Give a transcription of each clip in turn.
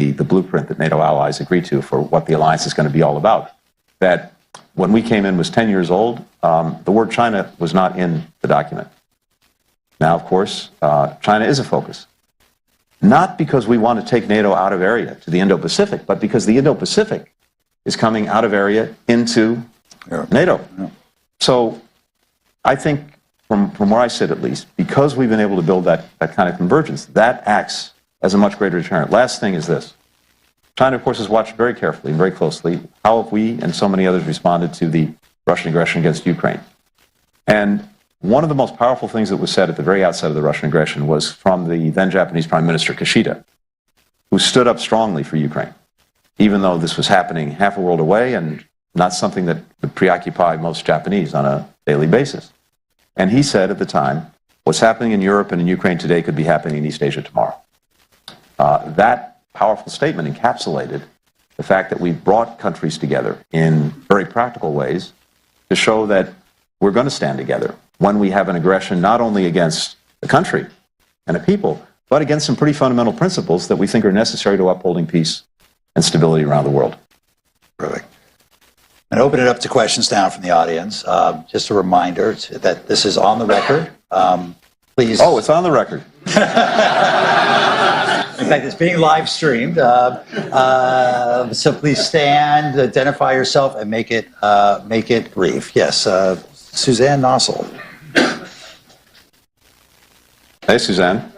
the blueprint that NATO allies agreed to for what the alliance is going to be all about. That when we came in was 10 years old. The word China was not in the document. Now, of course, China is a focus. Not because we want to take NATO out of area to the Indo-Pacific, but because the Indo-Pacific is coming out of area into NATO. Yeah. So I think, from where I sit at least, because we've been able to build that kind of convergence, that acts as a much greater deterrent. Last thing is this. China, of course, has watched very carefully and very closely how have we and so many others responded to the Russian aggression against Ukraine. And one of the most powerful things that was said at the very outset of the Russian aggression was from the then Japanese Prime Minister Kishida, who stood up strongly for Ukraine, even though this was happening half a world away and not something that would preoccupy most Japanese on a daily basis. And he said at the time, what's happening in Europe and in Ukraine today could be happening in East Asia tomorrow. That powerful statement encapsulated the fact that we brought countries together in very practical ways to show that we're going to stand together when we have an aggression not only against the country and a people, but against some pretty fundamental principles that we think are necessary to upholding peace and stability around the world. Perfect. And open it up to questions now from the audience. Just a reminder that this is on the record. Please. Oh, it's on the record. In fact, it's being live streamed. So please stand, identify yourself, and make it brief. Yes, Suzanne Nossel. Hey, Suzanne.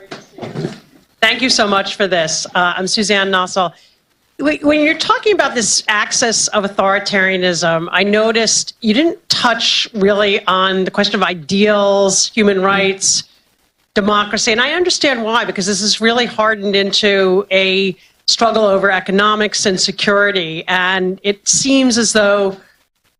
Thank you so much for this. I'm Suzanne Nossel. When you're talking about this axis of authoritarianism, I noticed you didn't touch really on the question of ideals, human rights, democracy. And I understand why, because this is really hardened into a struggle over economics and security. And it seems as though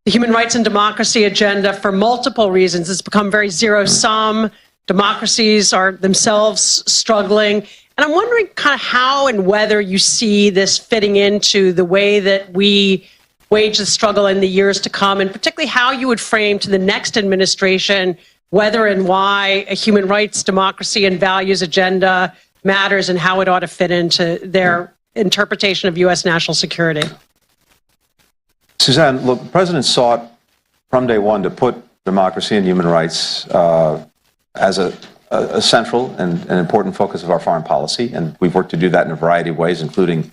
the human rights and democracy agenda, for multiple reasons, has become very zero-sum. Democracies are themselves struggling. And I'm wondering kind of how and whether you see this fitting into the way that we wage the struggle in the years to come, and particularly how you would frame to the next administration whether and why a human rights, democracy, and values agenda matters and how it ought to fit into their interpretation of U.S. national security. Suzanne, look, the President sought from day one to put democracy and human rights as a central and an important focus of our foreign policy, and we've worked to do that in a variety of ways, including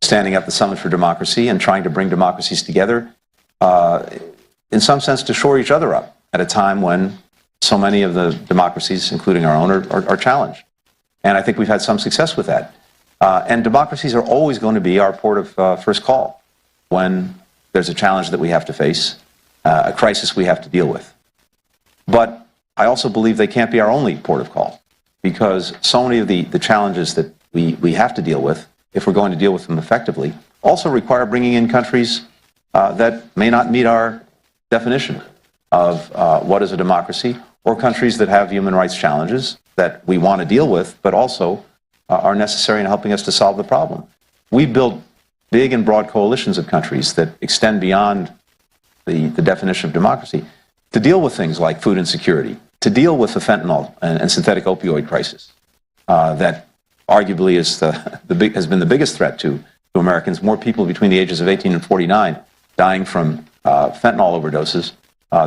standing up the Summit for Democracy and trying to bring democracies together, in some sense, to shore each other up at a time when so many of the democracies, including our own, are challenged. And I think we've had some success with that. And democracies are always going to be our port of first call when there's a challenge that we have to face, a crisis we have to deal with. But I also believe they can't be our only port of call, because so many of the challenges that we have to deal with, if we're going to deal with them effectively, also require bringing in countries that may not meet our definition of what is a democracy, or countries that have human rights challenges that we want to deal with, but also are necessary in helping us to solve the problem. We build big and broad coalitions of countries that extend beyond the definition of democracy to deal with things like food insecurity, to deal with the fentanyl and synthetic opioid crisis that arguably is has been the biggest threat to Americans. More people between the ages of 18 and 49 dying from fentanyl overdoses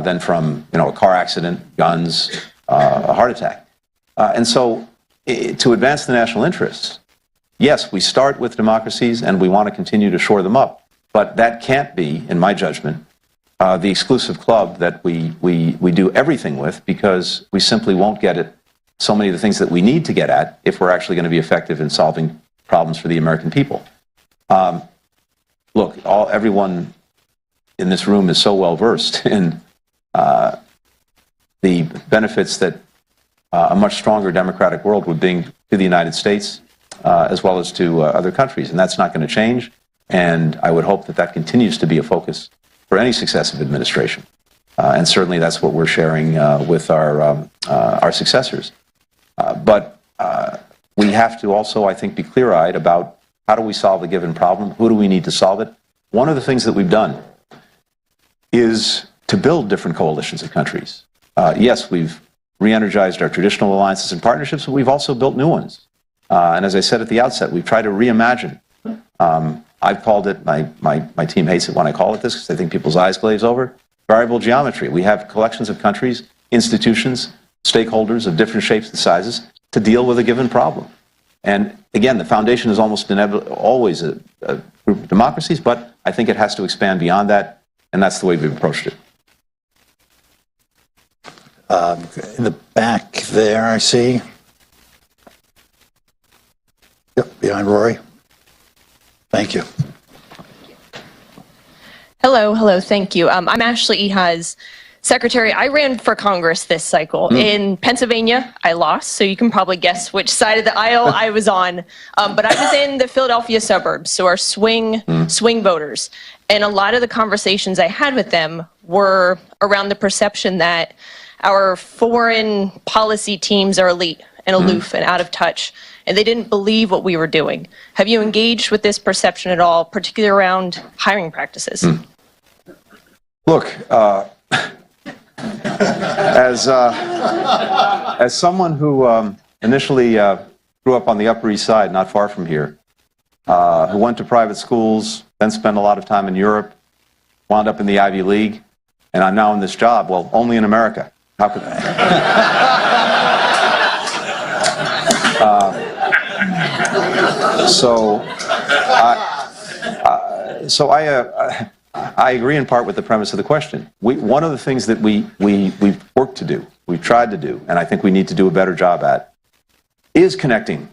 than from a car accident, guns, a heart attack. And so to advance the national interests, yes, we start with democracies and we want to continue to shore them up. But that can't be, in my judgment, the exclusive club that we do everything with, because we simply won't get at so many of the things that we need to get at if we're actually going to be effective in solving problems for the American people. Look, everyone in this room is so well versed in the benefits that a much stronger democratic world would bring to the United States as well as to other countries, and that's not going to change. And I would hope that that continues to be a focus for any successive administration, and certainly that's what we're sharing with our successors. But we have to also, I think, be clear-eyed about how do we solve a given problem, who do we need to solve it. One of the things that we've done is to build different coalitions of countries. Yes, we've re-energized our traditional alliances and partnerships, but we've also built new ones. And as I said at the outset, we've tried to reimagine I've called it, my team hates it when I call it this because I think people's eyes glaze over, variable geometry. We have collections of countries, institutions, stakeholders of different shapes and sizes to deal with a given problem. And again, the foundation is almost always a group of democracies, but I think it has to expand beyond that, and that's the way we've approached it. In the back there, I see. Yep, behind Rory. Thank you. Hello, thank you. I'm Ashley Eha's secretary. I ran for Congress this cycle. In Pennsylvania, I lost, so you can probably guess which side of the aisle I was on. But I was in the Philadelphia suburbs, so our swing voters. And a lot of the conversations I had with them were around the perception that our foreign policy teams are elite and aloof and out of touch, and they didn't believe what we were doing. Have you engaged with this perception at all, particularly around hiring practices? Look, as someone who initially grew up on the Upper East Side, not far from here, who went to private schools, then spent a lot of time in Europe, wound up in the Ivy League, and I'm now in this job, well, only in America. How could I agree in part with the premise of the question. One of the things that we've worked to do, we've tried to do, and I think we need to do a better job at, is connecting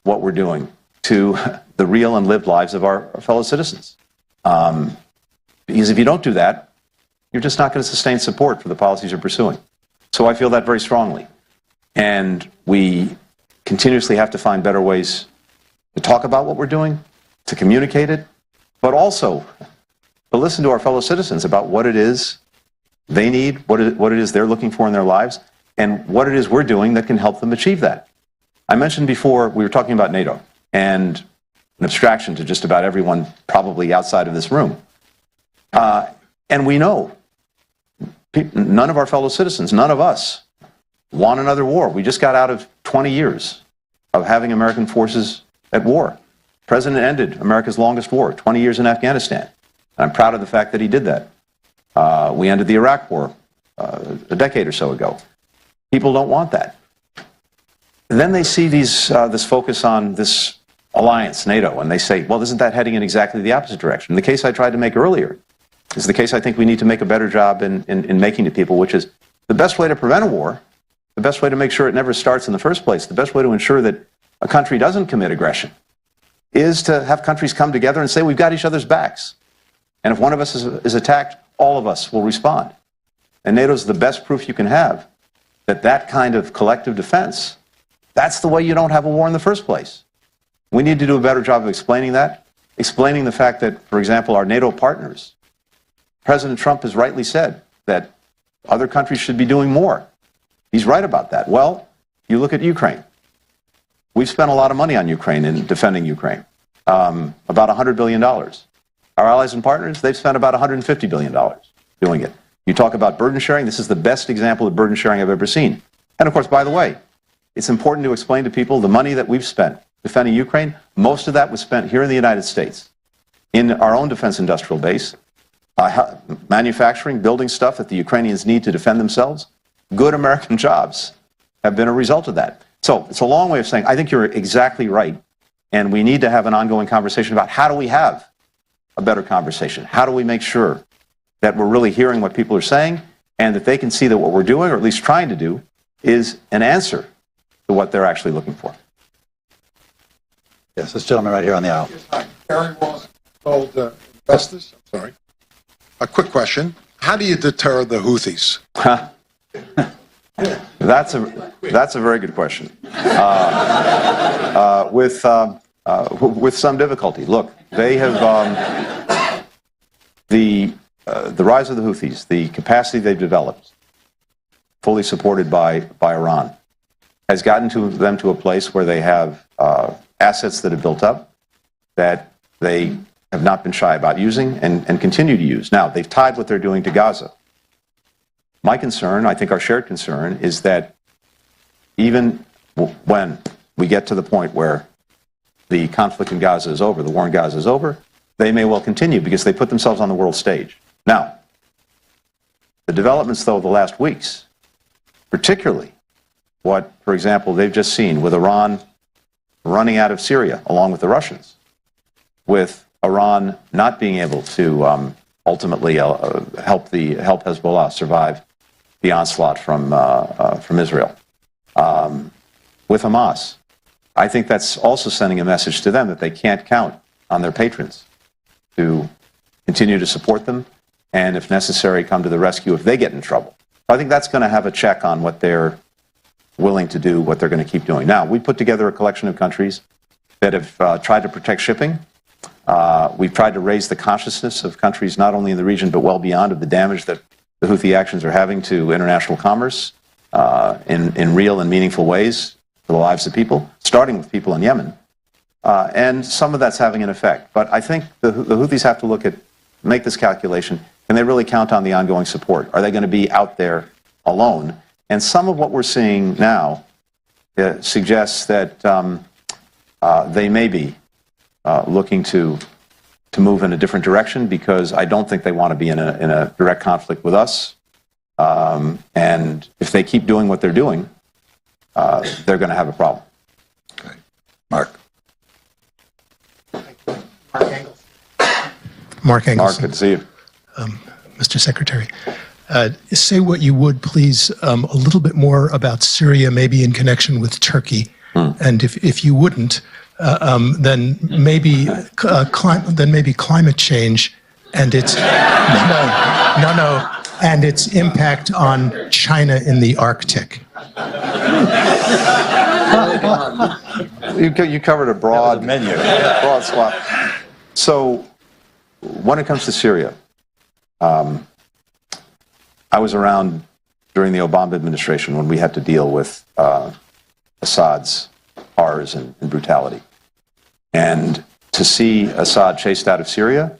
what we're doing to the real and lived lives of our fellow citizens. Because if you don't do that, you're just not going to sustain support for the policies you're pursuing. So I feel that very strongly. And we continuously have to find better ways to talk about what we're doing, to communicate it, but also to listen to our fellow citizens about what it is they need, what it is they're looking for in their lives, and what it is we're doing that can help them achieve that. I mentioned before, we were talking about NATO, and an abstraction to just about everyone probably outside of this room. And we know none of our fellow citizens, none of us, want another war. We just got out of 20 years of having American forces at war. The President ended America's longest war, 20 years in Afghanistan. And I'm proud of the fact that he did that. We ended the Iraq War a decade or so ago. People don't want that. And then they see this focus on this alliance, NATO, and they say, well, isn't that heading in exactly the opposite direction? And the case I tried to make earlier is the case I think we need to make a better job in making to people, which is the best way to prevent a war, the best way to make sure it never starts in the first place, the best way to ensure that a country doesn't commit aggression is to have countries come together and say, we've got each other's backs. And if one of us is attacked, all of us will respond. And NATO's the best proof you can have that that kind of collective defense, that's the way you don't have a war in the first place. We need to do a better job of explaining that, explaining the fact that, for example, our NATO partners, President Trump has rightly said that other countries should be doing more. He's right about that. Well, you look at Ukraine. We've spent a lot of money on Ukraine in defending Ukraine, about $100 billion. Our allies and partners, they've spent about $150 billion doing it. You talk about burden sharing, this is the best example of burden sharing I've ever seen. And of course, by the way, it's important to explain to people the money that we've spent defending Ukraine, most of that was spent here in the United States, in our own defense industrial base, manufacturing, building stuff that the Ukrainians need to defend themselves. Good American jobs have been a result of that. So it's a long way of saying, I think you're exactly right. And we need to have an ongoing conversation about how do we have a better conversation? How do we make sure that we're really hearing what people are saying and that they can see that what we're doing, or at least trying to do, is an answer to what they're actually looking for? Yes, this gentleman right here on the aisle. Hi, Gary Ross told investors, I'm sorry. A quick question. How do you deter the Houthis? That's a very good question. With some difficulty. Look, they have the rise of the Houthis, the capacity they've developed, fully supported by Iran, has gotten them to a place where they have assets that have built up that they have not been shy about using and continue to use. Now, they've tied what they're doing to Gaza. My concern, I think our shared concern, is that even when we get to the point where the conflict in Gaza is over, the war in Gaza is over, they may well continue because they put themselves on the world stage. Now, the developments, though, of the last weeks, particularly what, for example, they've just seen with Iran running out of Syria, along with the Russians, with Iran not being able to ultimately help Hezbollah survive the onslaught from Israel, with Hamas. I think that's also sending a message to them that they can't count on their patrons to continue to support them and, if necessary, come to the rescue if they get in trouble. I think that's going to have a check on what they're willing to do, what they're going to keep doing. Now, we put together a collection of countries that have tried to protect shipping. We've tried to raise the consciousness of countries not only in the region but well beyond of the damage that the Houthi actions are having to international commerce in real and meaningful ways for the lives of people, starting with people in Yemen. And some of that's having an effect. But I think the Houthis have to make this calculation. Can they really count on the ongoing support? Are they going to be out there alone? And some of what we're seeing now suggests that they may be looking to move in a different direction, because I don't think they want to be in a direct conflict with us. And if they keep doing what they're doing, they're going to have a problem. Okay. Mark. Mark Engels. Mark, good to see you. Mr. Secretary, say what you would, please, a little bit more about Syria, maybe in connection with Turkey. And if you wouldn't, then maybe climate change and its and its impact on China in the Arctic. You covered a broad menu. broad swath. So, when it comes to Syria, I was around during the Obama administration when we had to deal with Assad's horrors and brutality. And to see Assad chased out of Syria,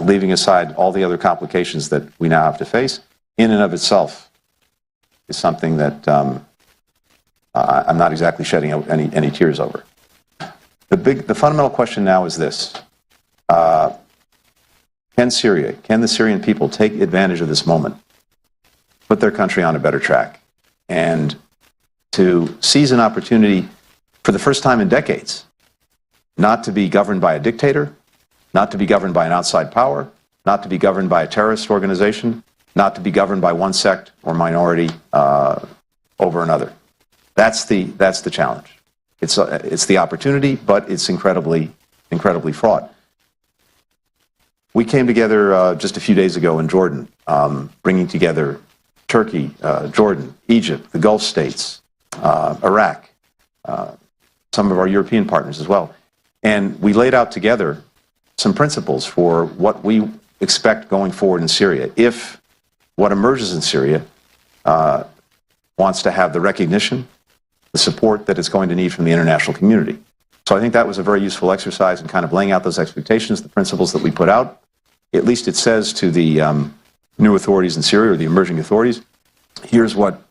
leaving aside all the other complications that we now have to face, in and of itself is something that I'm not exactly shedding any tears over. The fundamental question now is this. Can the Syrian people take advantage of this moment, put their country on a better track, and to seize an opportunity for the first time in decades, not to be governed by a dictator, not to be governed by an outside power, not to be governed by a terrorist organization, not to be governed by one sect or minority over another. That's the challenge. It's the opportunity, but it's incredibly fraught. We came together just a few days ago in Jordan, bringing together Turkey, Jordan, Egypt, the Gulf states, Iraq, some of our European partners as well. And we laid out together some principles for what we expect going forward in Syria, if what emerges in Syria wants to have the recognition, the support that it's going to need from the international community. So I think that was a very useful exercise in kind of laying out those expectations, the principles that we put out. At least it says to the new authorities in Syria, or the emerging authorities, here's what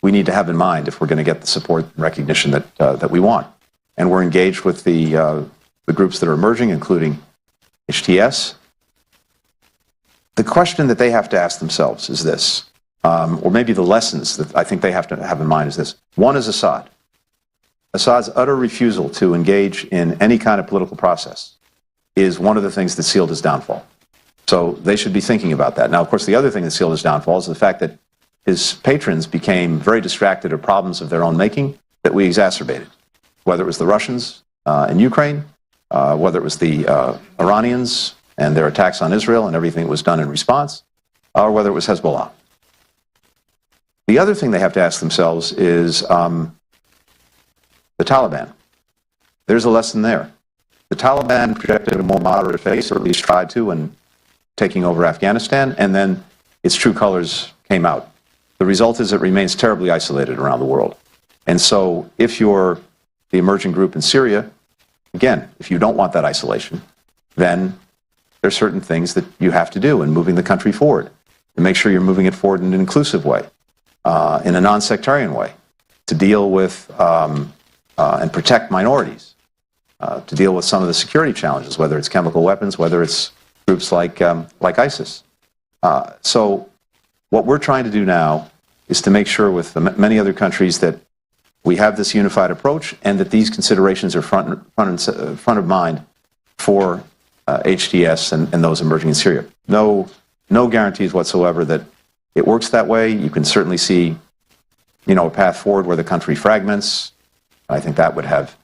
we need to have in mind if we're going to get the support and recognition that we want. And we're engaged with the groups that are emerging, including HTS. The question that they have to ask themselves is this, or maybe the lessons that I think they have to have in mind is this. One is Assad. Assad's utter refusal to engage in any kind of political process is one of the things that sealed his downfall. So they should be thinking about that. Now, of course, the other thing that sealed his downfall is the fact that his patrons became very distracted at problems of their own making that we exacerbated, whether it was the Russians in Ukraine, whether it was the Iranians and their attacks on Israel and everything that was done in response, or whether it was Hezbollah. The other thing they have to ask themselves is the Taliban. There's a lesson there. The Taliban projected a more moderate face, or at least tried to, in taking over Afghanistan, and then its true colors came out. The result is it remains terribly isolated around the world. And so if you're the emerging group in Syria, again, if you don't want that isolation, then there's certain things that you have to do in moving the country forward, to make sure you're moving it forward in an inclusive way, in a non-sectarian way, to deal with and protect minorities, to deal with some of the security challenges, whether it's chemical weapons, whether it's groups like ISIS. So what we're trying to do now is to make sure with many other countries that we have this unified approach and that these considerations are front of mind for HTS and those emerging in Syria. No guarantees whatsoever that it works that way. You can certainly see, a path forward where the country fragments. I think that would have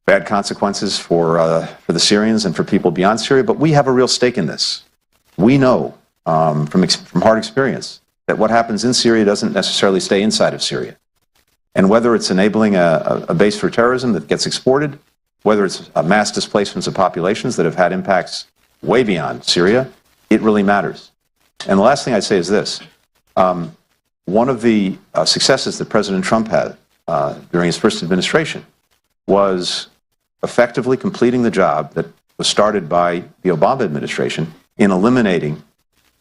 bad consequences for the Syrians and for people beyond Syria. But we have a real stake in this. We know from hard experience that what happens in Syria doesn't necessarily stay inside of Syria. And whether it's enabling a base for terrorism that gets exported, whether it's mass displacements of populations that have had impacts way beyond Syria, it really matters. And the last thing I'd say is this. One of the successes that President Trump had during his first administration was effectively completing the job that was started by the Obama administration in eliminating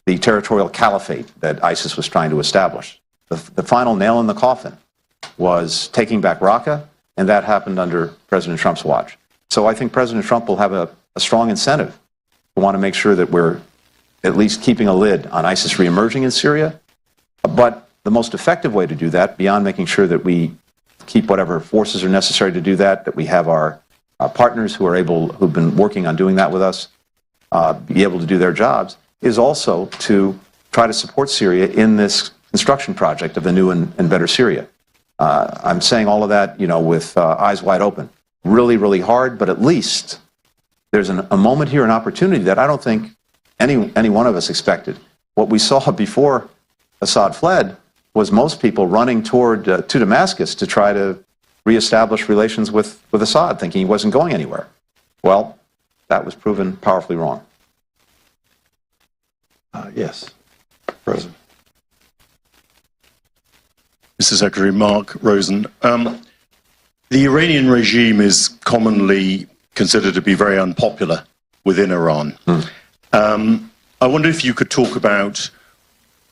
the territorial caliphate that ISIS was trying to establish. The final nail in the coffin was taking back Raqqa, and that happened under President Trump's watch. So I think President Trump will have a strong incentive to want to make sure that we're at least keeping a lid on ISIS reemerging in Syria. But the most effective way to do that, beyond making sure that we keep whatever forces are necessary to do that, that we have our partners who've been working on doing that with us, be able to do their jobs, is also to try to support Syria in this construction project of a new and better Syria. I'm saying all of that, with eyes wide open. Really, really hard, but at least there's a moment here, an opportunity that I don't think any one of us expected. What we saw before Assad fled was most people running to Damascus to try to reestablish relations with Assad, thinking he wasn't going anywhere. Well, that was proven powerfully wrong. Yes, President. Mr. Secretary, Mark Rosen. The Iranian regime is commonly considered to be very unpopular within Iran. I wonder if you could talk about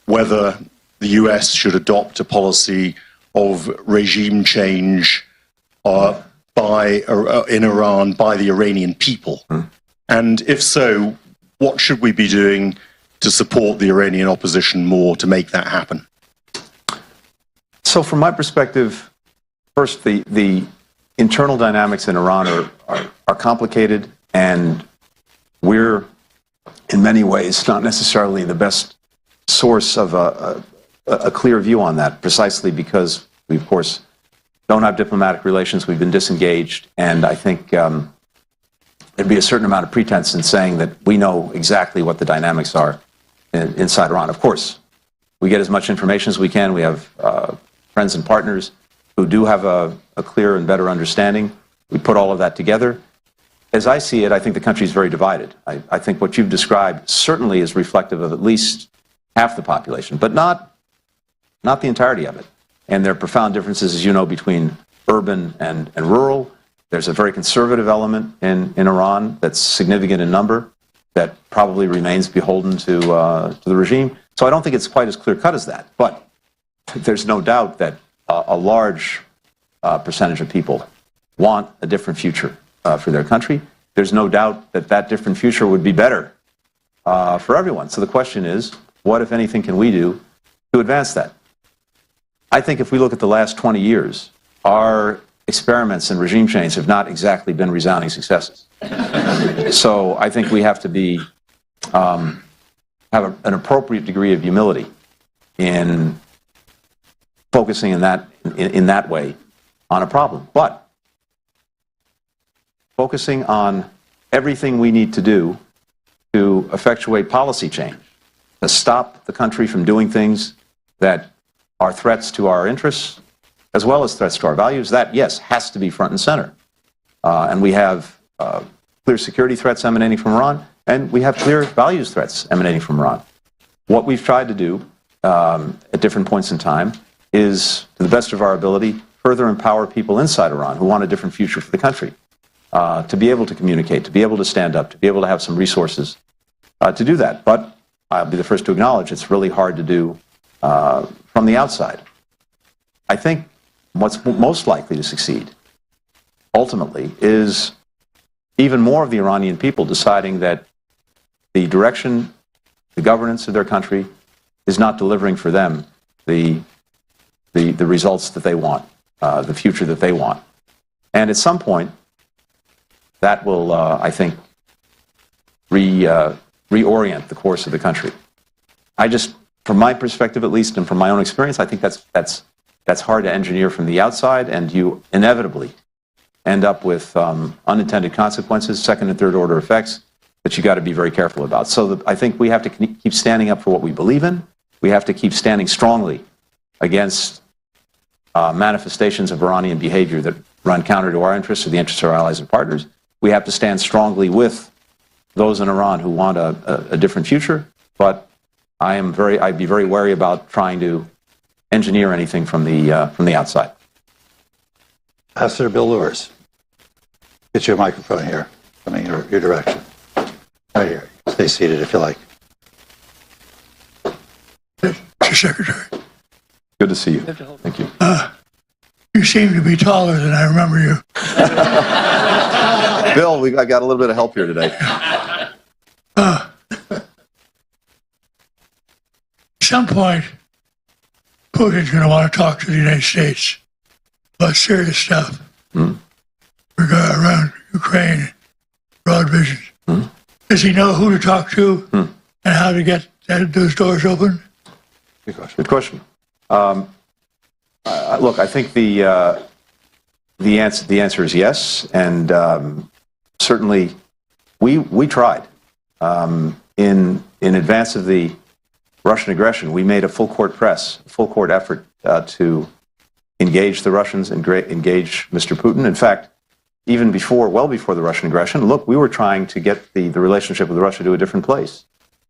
whether the US should adopt a policy of regime change in Iran by the Iranian people. And if so, what should we be doing to support the Iranian opposition more to make that happen? So from my perspective, first, the internal dynamics in Iran are complicated, and we're, in many ways, not necessarily the best source of a clear view on that, precisely because we, of course, don't have diplomatic relations. We've been disengaged, and I think there'd be a certain amount of pretense in saying that we know exactly what the dynamics are inside Iran. Of course, we get as much information as we can. We have friends and partners who do have a clear and better understanding. We put all of that together. As I see it, I think the country is very divided. I think what you've described certainly is reflective of at least half the population, but not the entirety of it. And there are profound differences, as you know, between urban and rural. There's a very conservative element in Iran that's significant in number that probably remains beholden to the regime. So I don't think it's quite as clear-cut as that. But there's no doubt that a large percentage of people want a different future for their country. There's no doubt that that different future would be better for everyone. So the question is, what, if anything, can we do to advance that? I think if we look at the last 20 years, our experiments in regime change have not exactly been resounding successes. So I think we have to be have an appropriate degree of humility in focusing in that way on a problem, but focusing on everything we need to do to effectuate policy change, to stop the country from doing things that are threats to our interests, as well as threats to our values. That, yes, has to be front and center. And we have clear security threats emanating from Iran, and we have clear values threats emanating from Iran. What we've tried to do at different points in time is, to the best of our ability, further empower people inside Iran who want a different future for the country, to be able to communicate, to be able to stand up, to be able to have some resources to do that. But I'll be the first to acknowledge it's really hard to do from the outside. I think what's most likely to succeed ultimately is even more of the Iranian people deciding that the direction, the governance of their country is not delivering for them the results that they want, the future that they want. And at some point, that will, I think, reorient the course of the country. I just, from my perspective at least, and from my own experience, I think that's hard to engineer from the outside, and you inevitably end up with unintended consequences, second and third order effects that you got to be very careful about. So I think we have to keep standing up for what we believe in. We have to keep standing strongly against manifestations of Iranian behavior that run counter to our interests or the interests of our allies and partners. We have to stand strongly with those in Iran who want a different future. But I'd be very wary about trying to engineer anything from the outside. Ambassador Bill Lewis, get you a microphone here, coming your direction. Right here. Stay seated if you like. Mr. Secretary, Good to see you. Thank you. you seem to be taller than I remember you. Bill, I got a little bit of help here today. At some point, Putin's going to want to talk to the United States about serious stuff around Ukraine, broad visions. Does he know who to talk to and how to get those doors open? Good question. Look, I think the answer is yes, and certainly we tried in advance of the Russian aggression. We made a full court effort to engage the Russians and engage Mr. Putin. In fact, even well before the Russian aggression, look, we were trying to get the relationship with Russia to a different place,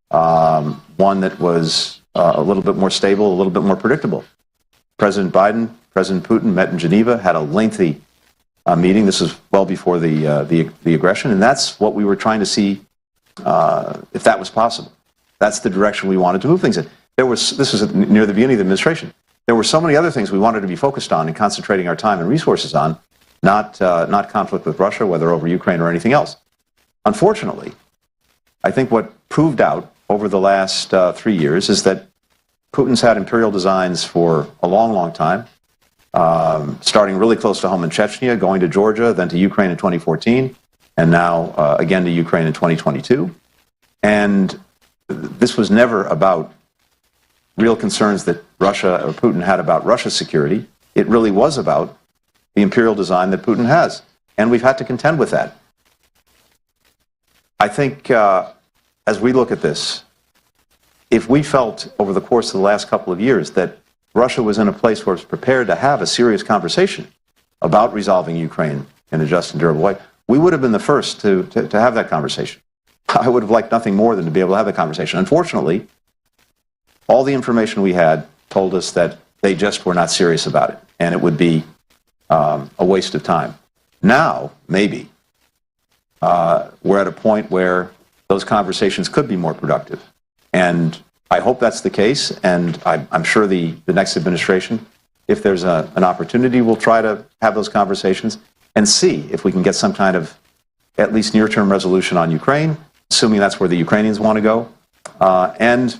one that was a little bit more stable, a little bit more predictable. President Biden, President Putin met in Geneva, had a lengthy meeting. This was well before the aggression, and that's what we were trying to see if that was possible. That's the direction we wanted to move things in. This was near the beginning of the administration. There were so many other things we wanted to be focused on and concentrating our time and resources on, not conflict with Russia, whether over Ukraine or anything else. Unfortunately, I think what proved out over the last 3 years is that Putin's had imperial designs for a long, long time, starting really close to home in Chechnya, going to Georgia, then to Ukraine in 2014, and now again to Ukraine in 2022. And this was never about real concerns that Russia or Putin had about Russia's security. It really was about the imperial design that Putin has. And we've had to contend with that. I think as we look at this, if we felt over the course of the last couple of years that Russia was in a place where it was prepared to have a serious conversation about resolving Ukraine in a just and durable way, we would have been the first to have that conversation. I would have liked nothing more than to be able to have the conversation. Unfortunately, all the information we had told us that they just were not serious about it, and it would be a waste of time. Now, maybe, we're at a point where those conversations could be more productive. And I hope that's the case, and I'm sure the next administration, if there's an opportunity, will try to have those conversations and see if we can get some kind of at least near-term resolution on Ukraine, assuming that's where the Ukrainians want to go, and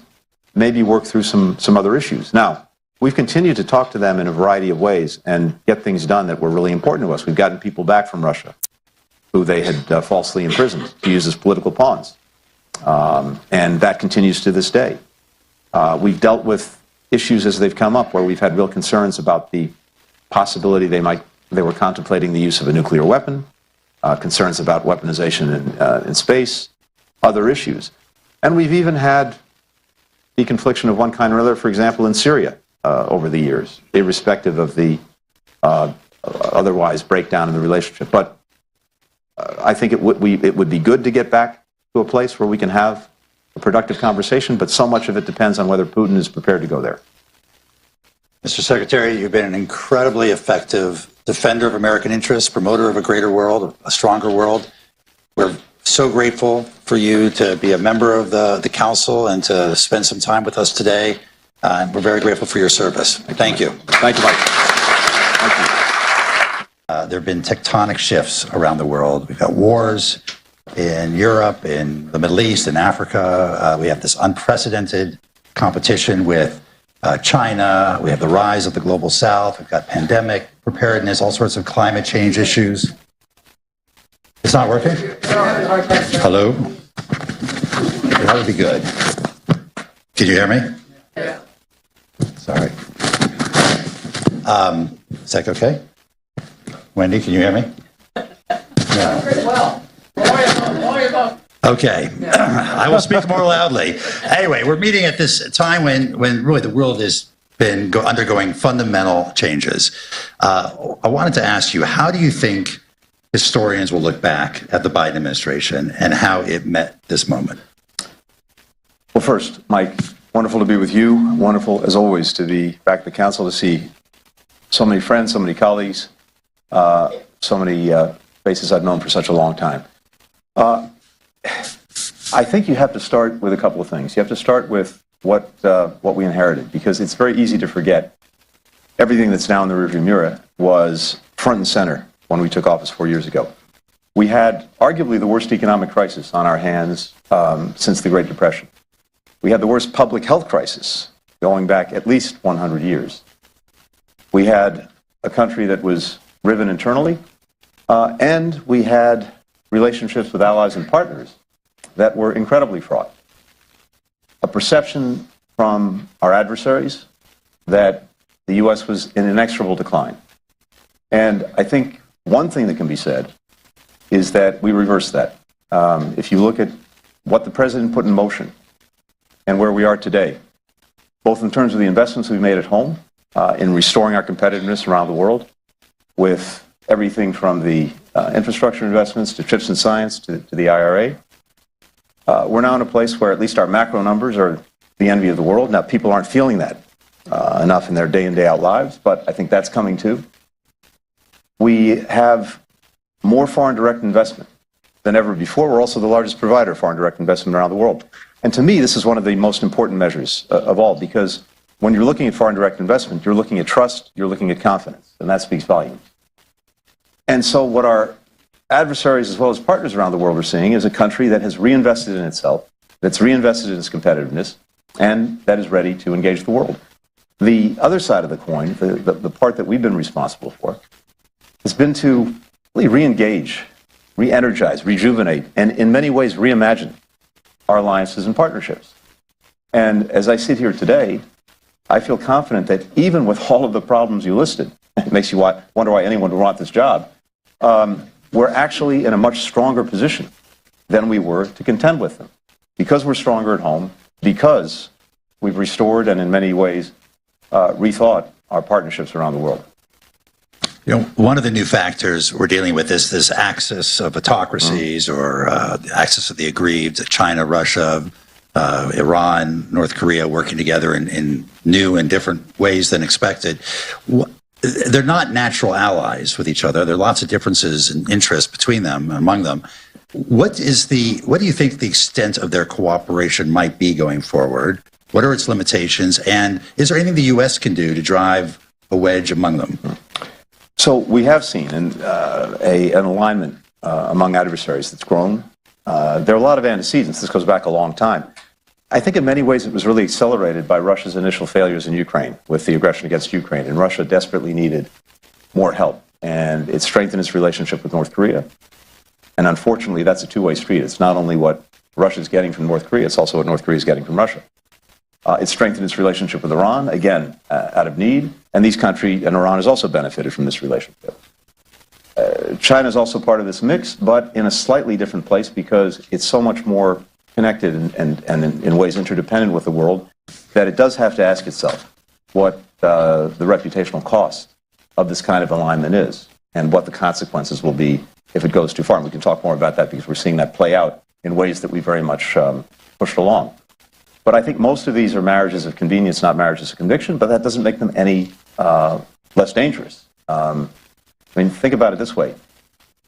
maybe work through some other issues. Now, we've continued to talk to them in a variety of ways and get things done that were really important to us. We've gotten people back from Russia who they had falsely imprisoned to use as political pawns. And that continues to this day. We've dealt with issues as they've come up where we've had real concerns about the possibility they were contemplating the use of a nuclear weapon, concerns about weaponization in space, other issues. And we've even had deconfliction of one kind or another, for example, in Syria over the years, irrespective of the otherwise breakdown in the relationship. But I think it would be good to get back to a place where we can have a productive conversation, but so much of it depends on whether Putin is prepared to go there. Mr. Secretary, you've been an incredibly effective defender of American interests, promoter of a greater world, a stronger world. We're so grateful for you to be a member of the Council and to spend some time with us today. And we're very grateful for your service. Thank you. Thank you, Mike. Thank you. There have been tectonic shifts around the world. We've got wars in Europe, in the Middle East, in Africa. We have this unprecedented competition with China. We have the rise of the global south. We've got pandemic preparedness, all sorts of climate change issues. It's not working? Hello? That would be good. Can you hear me? Yeah. Sorry. Is that okay? Wendy, can you hear me? No. Pretty well. Okay. I will speak more loudly. Anyway, we're meeting at this time when really the world has been undergoing fundamental changes. I wanted to ask you, how do you think historians will look back at the Biden administration and how it met this moment? Well, first, Mike, wonderful to be with you. Wonderful, as always, to be back at the council, to see so many friends, so many colleagues, so many faces I've known for such a long time. I think you have to start with a couple of things. You have to start with what we inherited, because it's very easy to forget everything that's now in the rearview mirror was front and center when we took office 4 years ago. We had arguably the worst economic crisis on our hands since the Great Depression. We had the worst public health crisis going back at least 100 years. We had a country that was riven internally, and we had relationships with allies and partners that were incredibly fraught. A perception from our adversaries that the U.S. was in inexorable decline. And I think one thing that can be said is that we reversed that. If you look at what the president put in motion and where we are today, both in terms of the investments we made at home, in restoring our competitiveness around the world, with everything from the infrastructure investments to chips and science to the IRA, we're now in a place where at least our macro numbers are the envy of the world. Now, people aren't feeling that enough in their day in, day out lives, but I think that's coming too. We have more foreign direct investment than ever before. We're also the largest provider of foreign direct investment around the world. And to me, this is one of the most important measures of all, because when you're looking at foreign direct investment, you're looking at trust, you're looking at confidence, and that speaks volumes. And so what our adversaries as well as partners around the world are seeing is a country that has reinvested in itself, that's reinvested in its competitiveness, and that is ready to engage the world. The other side of the coin, the part that we've been responsible for, has been to really re-engage, re-energize, rejuvenate, and in many ways reimagine our alliances and partnerships. And as I sit here today, I feel confident that even with all of the problems you listed, it makes you wonder why anyone would want this job, we're actually in a much stronger position than we were to contend with them. Because we're stronger at home, because we've restored and in many ways rethought our partnerships around the world. You know, one of the new factors we're dealing with is this axis of autocracies or axis of the aggrieved, China, Russia, Iran, North Korea working together in new and different ways than expected. They're not natural allies with each other. There are lots of differences in interest between them, among them. What do you think the extent of their cooperation might be going forward? What are its limitations? And is there anything the U.S. can do to drive a wedge among them? So we have seen an alignment among adversaries that's grown. There are a lot of antecedents. This goes back a long time. I think in many ways it was really accelerated by Russia's initial failures in Ukraine with the aggression against Ukraine. And Russia desperately needed more help. And it strengthened its relationship with North Korea. And unfortunately, that's a two-way street. It's not only what Russia's getting from North Korea, it's also what North Korea is getting from Russia. It strengthened its relationship with Iran, again, out of need. And these countries, and Iran has also benefited from this relationship. China is also part of this mix, but in a slightly different place because it's so much more connected and in ways interdependent with the world that it does have to ask itself what the reputational cost of this kind of alignment is and what the consequences will be if it goes too far. And we can talk more about that because we're seeing that play out in ways that we very much pushed along. But I think most of these are marriages of convenience, not marriages of conviction, but that doesn't make them any less dangerous. I mean, think about it this way.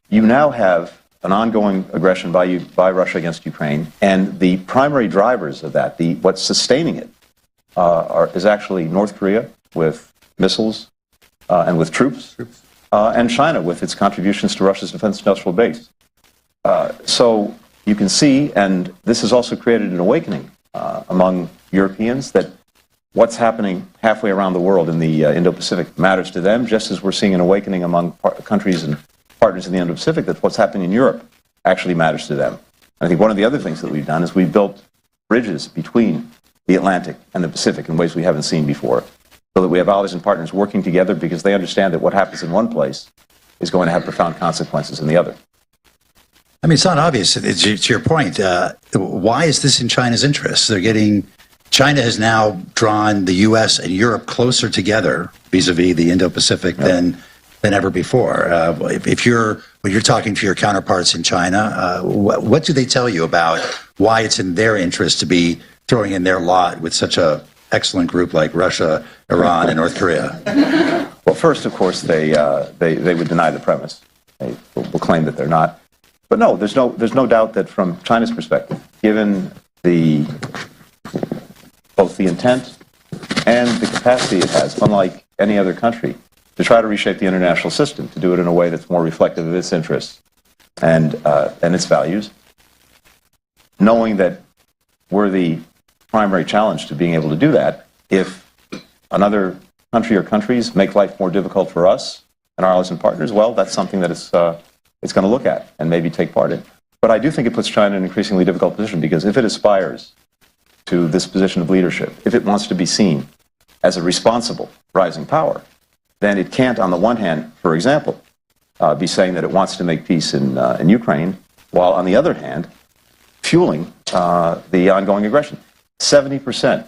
You now have an ongoing aggression by Russia against Ukraine, and the primary drivers of that, what's sustaining it, is actually North Korea with missiles and with troops, and China with its contributions to Russia's defense industrial base. So you can see, and this has also created an awakening among Europeans that what's happening halfway around the world in the Indo-Pacific matters to them, just as we're seeing an awakening among countries and partners in the Indo-Pacific that what's happening in Europe actually matters to them. And I think one of the other things that we've done is we've built bridges between the Atlantic and the Pacific in ways we haven't seen before, so that we have allies and partners working together because they understand that what happens in one place is going to have profound consequences in the other. I mean, it's not obvious. To your point, why is this in China's interest? China has now drawn the U.S. and Europe closer together vis-a-vis the Indo-Pacific than ever before. When you're talking to your counterparts in China, what do they tell you about why it's in their interest to be throwing in their lot with such a excellent group like Russia, Iran, and North Korea? Well, first, of course, they would deny the premise. They will claim that they're not. But no, there's no doubt that from China's perspective, given both the intent and the capacity it has, unlike any other country, to try to reshape the international system, to do it in a way that's more reflective of its interests and its values, knowing that we're the primary challenge to being able to do that. If another country or countries make life more difficult for us and our allies and partners, well, that's something that it's going to look at and maybe take part in. But I do think it puts China in an increasingly difficult position, because if it aspires to this position of leadership, if it wants to be seen as a responsible rising power, then it can't, on the one hand, for example, be saying that it wants to make peace in Ukraine, while on the other hand, fueling the ongoing aggression. 70%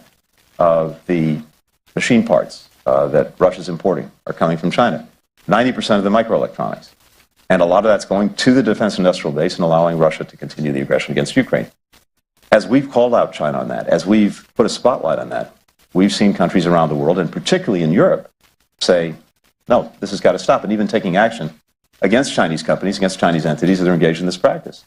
of the machine parts that Russia's importing are coming from China. 90% of the microelectronics. And a lot of that's going to the defense industrial base and allowing Russia to continue the aggression against Ukraine. As we've called out China on that, as we've put a spotlight on that, we've seen countries around the world, and particularly in Europe, say, no, this has got to stop, and even taking action against Chinese companies, against Chinese entities that are engaged in this practice.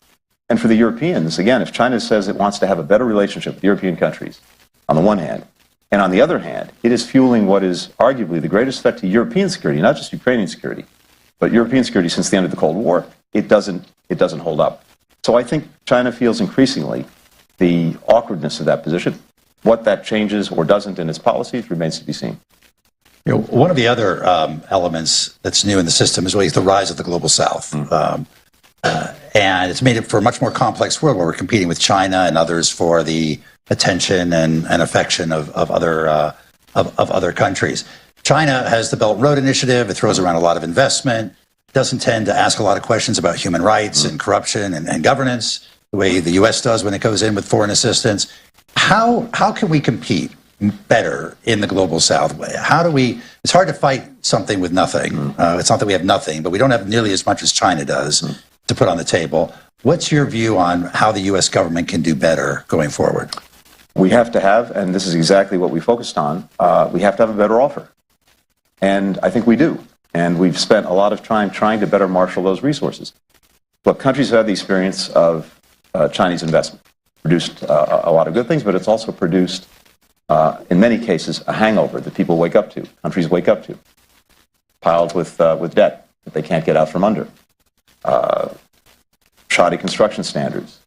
And for the Europeans, again, if China says it wants to have a better relationship with European countries, on the one hand, and on the other hand, it is fueling what is arguably the greatest threat to European security, not just Ukrainian security, but European security since the end of the Cold War. It doesn't hold up. So I think China feels increasingly the awkwardness of that position. What that changes or doesn't in its policies remains to be seen. One of the other elements that's new in the system is really the rise of the global South. And it's made it for a much more complex world, where we're competing with China and others for the attention and affection of other countries. China has the Belt and Road Initiative. It throws around a lot of investment, doesn't tend to ask a lot of questions about human rights and corruption and governance, the way the U.S. does when it goes in with foreign assistance. How can we compete better in the global South? It's hard to fight something with nothing. It's not that we have nothing, but we don't have nearly as much as China does to put on the table. What's your view on how the U.S. government can do better going forward? We have to have, and this is exactly what we focused on, we have to have a better offer. And I think we do. And we've spent a lot of time trying to better marshal those resources. Look, countries have had the experience of Chinese investment. Produced a lot of good things, but it's also produced, in many cases, a hangover that people wake up to, countries wake up to, piled with debt that they can't get out from under, shoddy construction standards,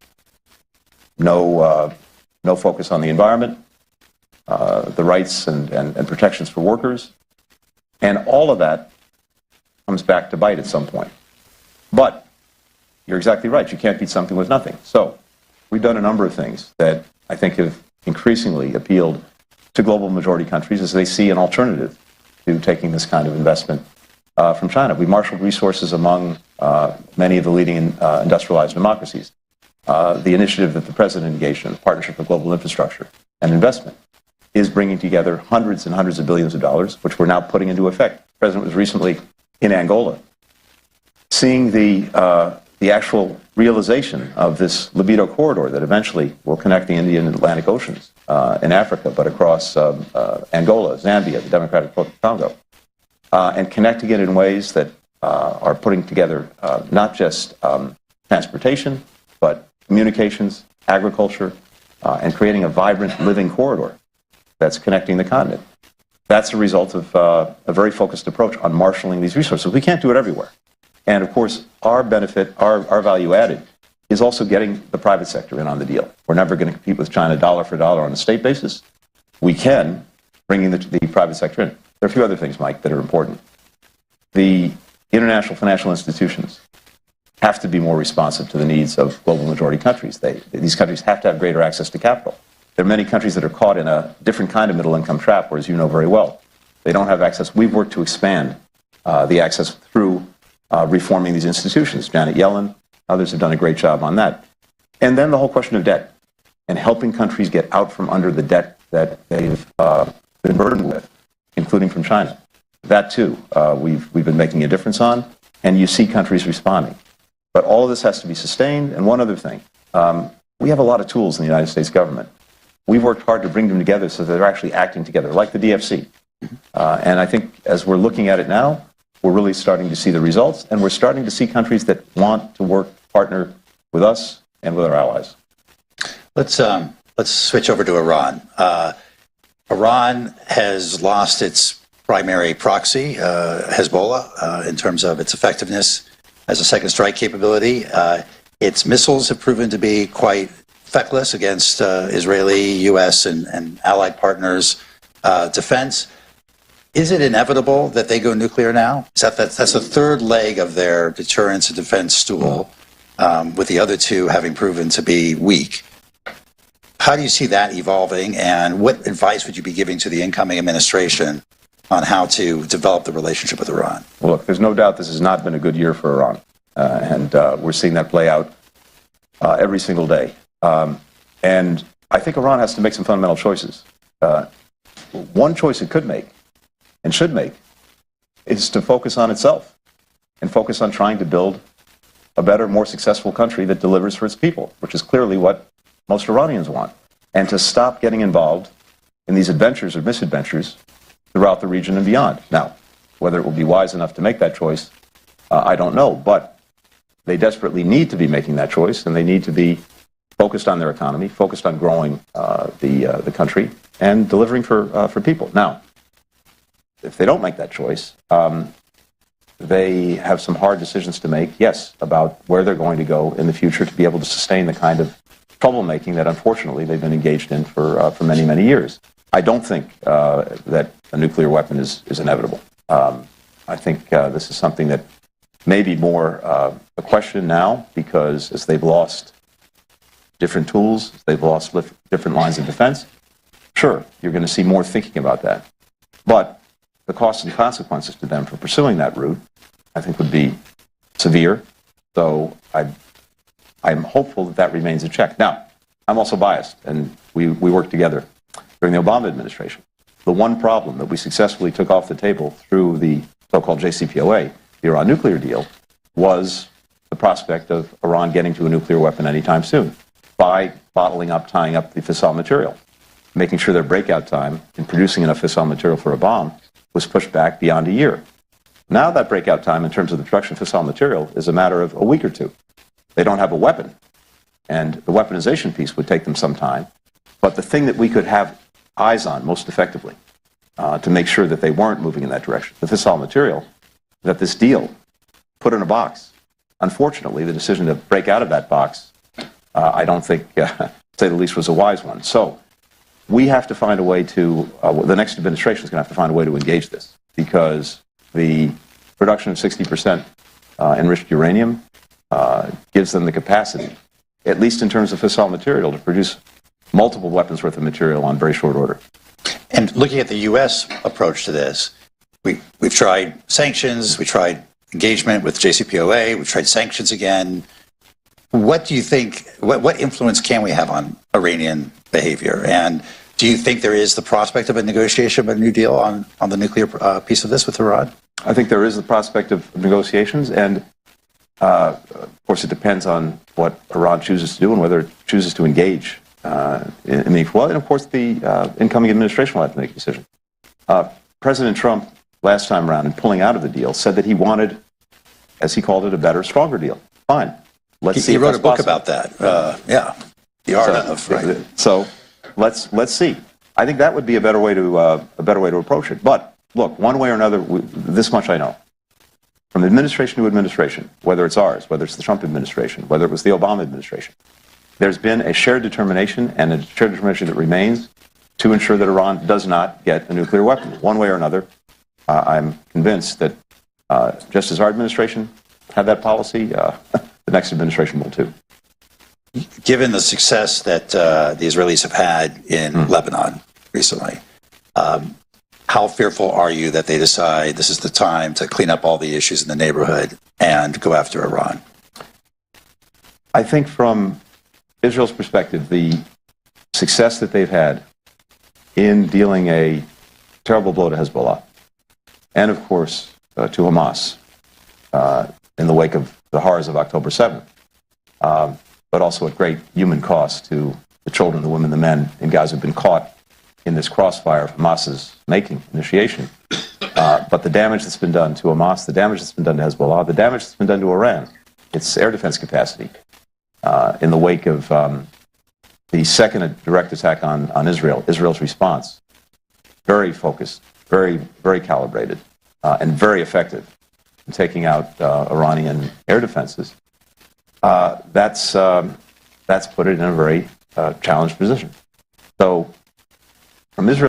no focus on the environment, the rights and protections for workers, and all of that comes back to bite at some point. But you're exactly right, you can't beat something with nothing. So we've done a number of things that I think have increasingly appealed to global majority countries as they see an alternative to taking this kind of investment from China. We marshaled resources among many of the leading industrialized democracies. The initiative that the president engaged in, the Partnership for Global Infrastructure and Investment, is bringing together hundreds and hundreds of billions of dollars, which we're now putting into effect. The president was recently in Angola, seeing the actual realization of this libido corridor that eventually will connect the Indian and Atlantic Oceans in Africa, but across Angola, Zambia, the Democratic Republic of Congo, and connecting it in ways that are putting together not just transportation, but communications, agriculture, and creating a vibrant living corridor that's connecting the continent. That's a result of a very focused approach on marshaling these resources. We can't do it everywhere. And of course, our benefit, our value added, is also getting the private sector in on the deal. We're never going to compete with China dollar for dollar on a state basis. We can, bringing the private sector in. There are a few other things, Mike, that are important. The international financial institutions have to be more responsive to the needs of global majority countries. These countries have to have greater access to capital. There are many countries that are caught in a different kind of middle-income trap, where, as you know very well, they don't have access. We've worked to expand the access through reforming these institutions. Janet Yellen, others have done a great job on that. And then the whole question of debt and helping countries get out from under the debt that they've been burdened with, including from China. That, too, we've been making a difference on, and you see countries responding. But all of this has to be sustained. And one other thing, we have a lot of tools in the United States government. We've worked hard to bring them together so that they're actually acting together, like the DFC. And I think as we're looking at it now, we're really starting to see the results, and we're starting to see countries that want to partner with us and with our allies. Let's switch over to Iran. Iran has lost its primary proxy, Hezbollah, in terms of its effectiveness as a second strike capability. Its missiles have proven to be quite feckless against Israeli, U.S., and allied partners' defense. Is it inevitable that they go nuclear now? That's the third leg of their deterrence and defense stool, with the other two having proven to be weak. How do you see that evolving, and what advice would you be giving to the incoming administration on how to develop the relationship with Iran? Well, look, there's no doubt this has not been a good year for Iran, and we're seeing that play out every single day. And I think Iran has to make some fundamental choices. One choice it could make and should make is to focus on itself and focus on trying to build a better, more successful country that delivers for its people, which is clearly what most Iranians want, and to stop getting involved in these adventures or misadventures throughout the region and beyond. Now, whether it will be wise enough to make that choice, I don't know, but they desperately need to be making that choice, and they need to be focused on their economy, focused on growing the country, and delivering for people. Now, if they don't make that choice, they have some hard decisions to make, yes, about where they're going to go in the future to be able to sustain the kind of troublemaking that, unfortunately, they've been engaged in for many, many years. I don't think that a nuclear weapon is inevitable. I think this is something that may be more a question now, because as they've lost different tools, they've lost different lines of defense, sure, you're going to see more thinking about that. But the costs and consequences to them for pursuing that route, I think, would be severe. So I'm hopeful that that remains in check. Now, I'm also biased, and we worked together during the Obama administration. The one problem that we successfully took off the table through the so-called JCPOA, the Iran nuclear deal, was the prospect of Iran getting to a nuclear weapon anytime soon by bottling up, tying up the fissile material, making sure their breakout time in producing enough fissile material for a bomb was pushed back beyond a year. Now that breakout time in terms of the production of fissile material is a matter of a week or two. They don't have a weapon, and the weaponization piece would take them some time. But the thing that we could have eyes on most effectively to make sure that they weren't moving in that direction, the fissile material, that this deal put in a box. Unfortunately, the decision to break out of that box, I don't think, to say the least, was a wise one. So we have to find a way to, the next administration is going to have to find a way to engage this, because the production of 60% enriched uranium gives them the capacity, at least in terms of fissile material, to produce multiple weapons worth of material on very short order. And looking at the U.S. approach to this, we've tried sanctions, we tried engagement with JCPOA, we've tried sanctions again. What do you think, what influence can we have on Iranian behavior? And do you think there is the prospect of a negotiation of a new deal on the nuclear piece of this with Iran? I think there is the prospect of negotiations, and of course it depends on what Iran chooses to do and whether it chooses to engage in the well, and of course the incoming administration will have to make a decision. President Trump, last time around, in pulling out of the deal, said that he wanted, as he called it, a better, stronger deal. Fine. Let's see. He wrote a book about that. Yeah, the art of, right. So let's see. I think that would be a better way to approach it. But look, one way or another, this much I know. From administration to administration, whether it's ours, whether it's the Trump administration, whether it was the Obama administration, there's been a shared determination, and a shared determination that remains, to ensure that Iran does not get a nuclear weapon. One way or another, I'm convinced that just as our administration had that policy, the next administration will too. Given the success that the Israelis have had in Lebanon recently, how fearful are you that they decide this is the time to clean up all the issues in the neighborhood and go after Iran? I think from Israel's perspective, the success that they've had in dealing a terrible blow to Hezbollah, and of course to Hamas in the wake of the horrors of October 7th, but also at great human cost to the children, the women, the men in Gaza who've been caught in this crossfire of Hamas's initiation. But the damage that's been done to Hamas, the damage that's been done to Hezbollah, the damage that's been done to Iran, its air defense capacity, in the wake of the second direct attack on Israel, Israel's response, very focused, very, very calibrated, and very effective in taking out Iranian air defenses. That's put it in a very challenged position. So, from Israel